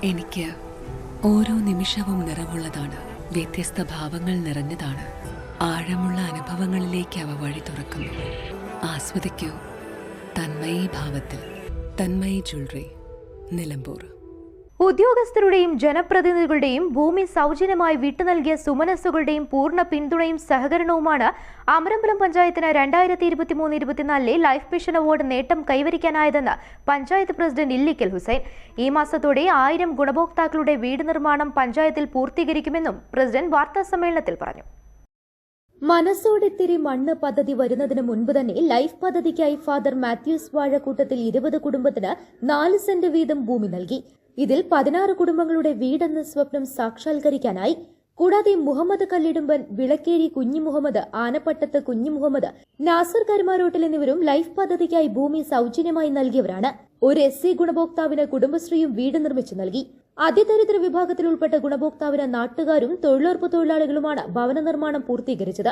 എനിക്ക് ഓരോ നിമിഷവും നിറവുള്ളതാണ്. വ്യത്യസ്ത ഭാവങ്ങൾ നിറഞ്ഞതാണ്. ആഴമുള്ള അനുഭവങ്ങളിലേക്ക് അവ വഴി തുറക്കുന്നു. ആസ്വദിക്കൂ തന്മയി ഭാവത്തിൽ. തന്മയി ജ്വല്ലറി, നിലമ്പൂർ. ഉദ്യോഗസ്ഥരുടെയും ജനപ്രതിനിധികളുടെയും ഭൂമി സൗജന്യമായി വിട്ടു നൽകിയ സുമനസ്സുകളുടെയും പൂർണ്ണ പിന്തുണയും സഹകരണവുമാണ് അമരമ്പലം പഞ്ചായത്തിന് 2023-24 ലൈഫ് മിഷൻ അവാർഡ് നേട്ടം കൈവരിക്കാനായതെന്ന് പഞ്ചായത്ത് പ്രസിഡന്റ് ഇല്ലിക്കൽ ഹുസൈൻ. ഈ മാസത്തോടെ 1000 ഗുണഭോക്താക്കളുടെ വീട് നിർമ്മാണം പഞ്ചായത്തിൽ പൂർത്തീകരിക്കുമെന്നും പ്രസിഡന്റ് വാർത്താസമ്മേളനത്തിൽ പറഞ്ഞു. മനസ്സോടെത്തിരി മണ്ണ് പദ്ധതി വരുന്നതിന് മുൻപ് തന്നെ ലൈഫ് പദ്ധതിക്കായി ഫാദർ മാത്യൂസ് വാഴക്കൂട്ടത്തിൽ 20 കുടുംബത്തിന് 4 സെന്റ് വീതം ഭൂമി നൽകി. ഇതിൽ 16 കുടുംബങ്ങളുടെ വീടെന്ന സ്വപ്നം സാക്ഷാത്കരിക്കാനായി. കൂടാതെ മുഹമ്മദ് കല്ലിടുമ്പൻ, വിളക്കേരി കുഞ്ഞി മുഹമ്മദ്, ആനപ്പട്ടത്ത് കുഞ്ഞി മുഹമ്മദ്, നാസർ കരുമാരോട്ടിൽ എന്നിവരും ലൈഫ് പദ്ധതിക്കായി ഭൂമി സൗജന്യമായി നൽകിയവരാണ്. ഒരു SC ഗുണഭോക്താവിന് കുടുംബശ്രീയും വീട് നിർമ്മിച്ചു നൽകി. അതിദരിദ്ര വിഭാഗത്തിൽ ഉൾപ്പെട്ട ഗുണഭോക്താവിന് നാട്ടുകാരും തൊഴിലുറപ്പ് തൊഴിലാളികളുമാണ് ഭവന നിർമ്മാണം പൂർത്തീകരിച്ചത്.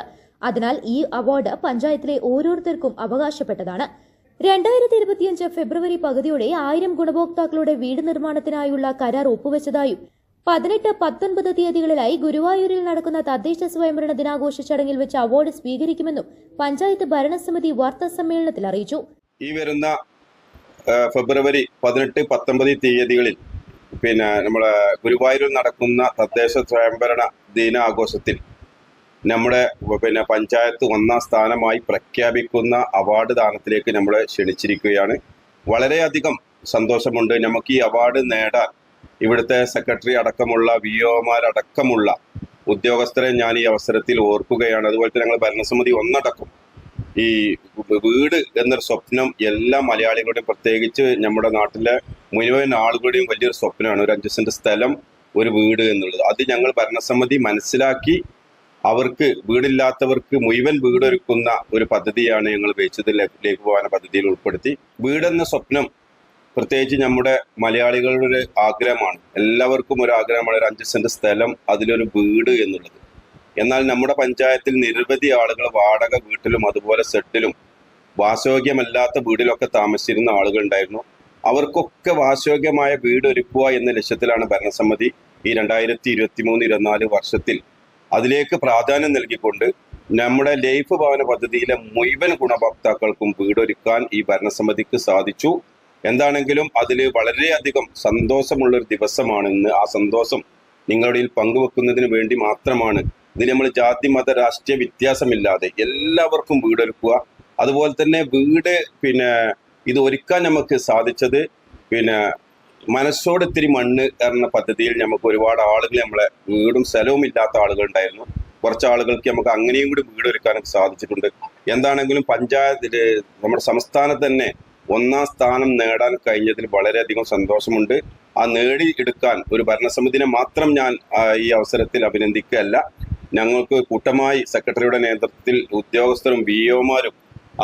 അതിനാൽ ഈ അവാർഡ് പഞ്ചായത്തിലെ ഓരോരുത്തർക്കും അവകാശപ്പെട്ടതാണ്. 2025 ഫെബ്രുവരി പകുതിയോടെ 1000 ഗുണഭോക്താക്കളുടെ വീട് നിർമ്മാണത്തിനായുള്ള കരാർ ഒപ്പുവെച്ചതായും 18, 19 തീയതികളിലായി ഗുരുവായൂരിൽ നടക്കുന്ന തദ്ദേശ സ്വയംഭരണ ദിനാഘോഷ ചടങ്ങിൽ വെച്ച് അവാർഡ് സ്വീകരിക്കുമെന്നും പഞ്ചായത്ത് ഭരണസമിതി വാർത്താ സമ്മേളനത്തിൽ അറിയിച്ചു. ഈ വരുന്ന ഫെബ്രുവരി 18, 19 തീയതികളിൽ നമ്മുടെ ഗുരുവായൂരിൽ നടക്കുന്ന തദ്ദേശ സ്വയംഭരണ ദിനാഘോഷത്തിൽ നമ്മുടെ പഞ്ചായത്ത് 1ാം സ്ഥാനമായി പ്രഖ്യാപിക്കുന്ന അവാർഡ് ദാനത്തിലേക്ക് നമ്മളെ ക്ഷണിച്ചിരിക്കുകയാണ്. വളരെയധികം സന്തോഷമുണ്ട്. നമുക്ക് ഈ അവാർഡ് നേടാൻ ഇവിടുത്തെ സെക്രട്ടറി അടക്കമുള്ള VOമാരടക്കമുള്ള ഉദ്യോഗസ്ഥരെ ഞാൻ ഈ അവസരത്തിൽ ഓർക്കുകയാണ്. അതുപോലെ തന്നെ ഞങ്ങൾ ഭരണസമിതി ഒന്നടക്കം ഈ വീട് എന്നൊരു സ്വപ്നം എല്ലാ മലയാളികളുടെയും, പ്രത്യേകിച്ച് നമ്മുടെ നാട്ടിലെ മുഴുവൻ ആളുകളുടെയും വലിയൊരു സ്വപ്നമാണ്. ഒരു 5 സെന്റ് സ്ഥലം, ഒരു വീട് എന്നുള്ളത്. അത് ഞങ്ങൾ ഭരണസമിതി മനസ്സിലാക്കി അവർക്ക്, വീടില്ലാത്തവർക്ക് മുഴുവൻ വീടൊരുക്കുന്ന ഒരു പദ്ധതിയാണ് ഞങ്ങൾ വെച്ചത്. ലഘുഭവന പദ്ധതിയിൽ ഉൾപ്പെടുത്തി. വീടെന്ന സ്വപ്നം പ്രത്യേകിച്ച് നമ്മുടെ മലയാളികളുടെ ഒരു ആഗ്രഹമാണ്. എല്ലാവർക്കും ഒരു ആഗ്രഹമാണ് ഒരു 5 സെന്റ് സ്ഥലം, അതിലൊരു വീട് എന്നുള്ളത്. എന്നാൽ നമ്മുടെ പഞ്ചായത്തിൽ നിരവധി ആളുകൾ വാടക വീട്ടിലും അതുപോലെ സെട്ടിലും വാസയോഗ്യമല്ലാത്ത വീടിലൊക്കെ താമസിച്ചിരുന്ന ആളുകൾ ഉണ്ടായിരുന്നു. അവർക്കൊക്കെ വാസയോഗ്യമായ വീട് ഒരുക്കുക എന്ന ലക്ഷ്യത്തിലാണ് ഭരണസമിതി ഈ 2023-24 വർഷത്തിൽ അതിലേക്ക് പ്രാധാന്യം നൽകിക്കൊണ്ട് നമ്മുടെ ലൈഫ് ഭവന പദ്ധതിയിലെ മുഴുവൻ ഗുണഭോക്താക്കൾക്കും വീടൊരുക്കാൻ ഈ ഭരണസമിതിക്ക് സാധിച്ചു. എന്താണെങ്കിലും അതിൽ വളരെയധികം സന്തോഷമുള്ളൊരു ദിവസമാണ് ഇന്ന്. ആ സന്തോഷം നിങ്ങളുടെ പങ്കുവെക്കുന്നതിന് വേണ്ടി മാത്രമാണ്. ഇതിൽ നമ്മൾ ജാതി മത രാഷ്ട്രീയ വ്യത്യാസമില്ലാതെ എല്ലാവർക്കും വീടൊരുക്കുക. അതുപോലെ തന്നെ വീട് ഇത് ഒരുക്കാൻ നമുക്ക് സാധിച്ചത് മനസ്സോടെത്തിരി മണ്ണ് എന്ന പദ്ധതിയിൽ നമുക്ക് ഒരുപാട് ആളുകൾ, നമ്മളെ വീടും സ്ഥലവും ഇല്ലാത്ത ആളുകൾ ഉണ്ടായിരുന്നു. കുറച്ച് ആളുകൾക്ക് നമുക്ക് അങ്ങനെയും കൂടി വീട് ഒരുക്കാനൊക്കെ സാധിച്ചിട്ടുണ്ട്. എന്താണെങ്കിലും പഞ്ചായത്തില് നമ്മുടെ സംസ്ഥാനത്ത് തന്നെ 1ാം സ്ഥാനം നേടാൻ കഴിഞ്ഞതിൽ വളരെയധികം സന്തോഷമുണ്ട്. ആ നേടിയെടുക്കാൻ ഒരു ഭരണസമിതിനെ മാത്രം ഞാൻ ഈ അവസരത്തിൽ അഭിനന്ദിക്കുകയല്ല. ഞങ്ങൾക്ക് കൂട്ടമായി സെക്രട്ടറിയുടെ നേതൃത്വത്തിൽ ഉദ്യോഗസ്ഥരും VOമാരും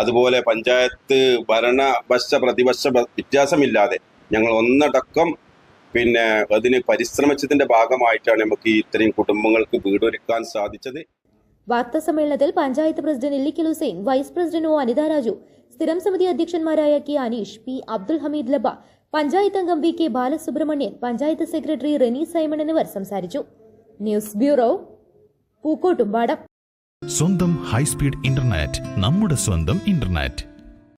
അതുപോലെ പഞ്ചായത്ത് ഭരണപക്ഷ പ്രതിപക്ഷ വ്യത്യാസമില്ലാതെ ഞങ്ങൾ ഒന്നടക്കം അതിന് പരിശ്രമിച്ചതിന്റെ ഭാഗമായിട്ടാണ് നമുക്ക് ഇത്രയും കുടുംബങ്ങൾക്ക് വീടൊരുക്കാൻ സാധിച്ചത്. വാർത്താ സമ്മേളനത്തിൽ panchayat president Illikkal Hussain, vice president OAniത രാജു, സ്ഥിരം സമിതി അധ്യക്ഷന്മാരായ K അനീഷ്, P അബ്ദുൽ ഹമീദ് ലബ, പഞ്ചായത്ത് അംഗം VK ബാലസുബ്രഹ്മണ്യൻ, പഞ്ചായത്ത് സെക്രട്ടറി റെനി സൈമൺ എന്നിവർ സംസാരിച്ചു. News bureau, Pookkottumpadam. സ്വന്തം ഹൈസ്പീഡ് ഇന്റർനെറ്റ്, നമ്മുടെ സ്വന്തം ഇന്റർനെറ്റ്.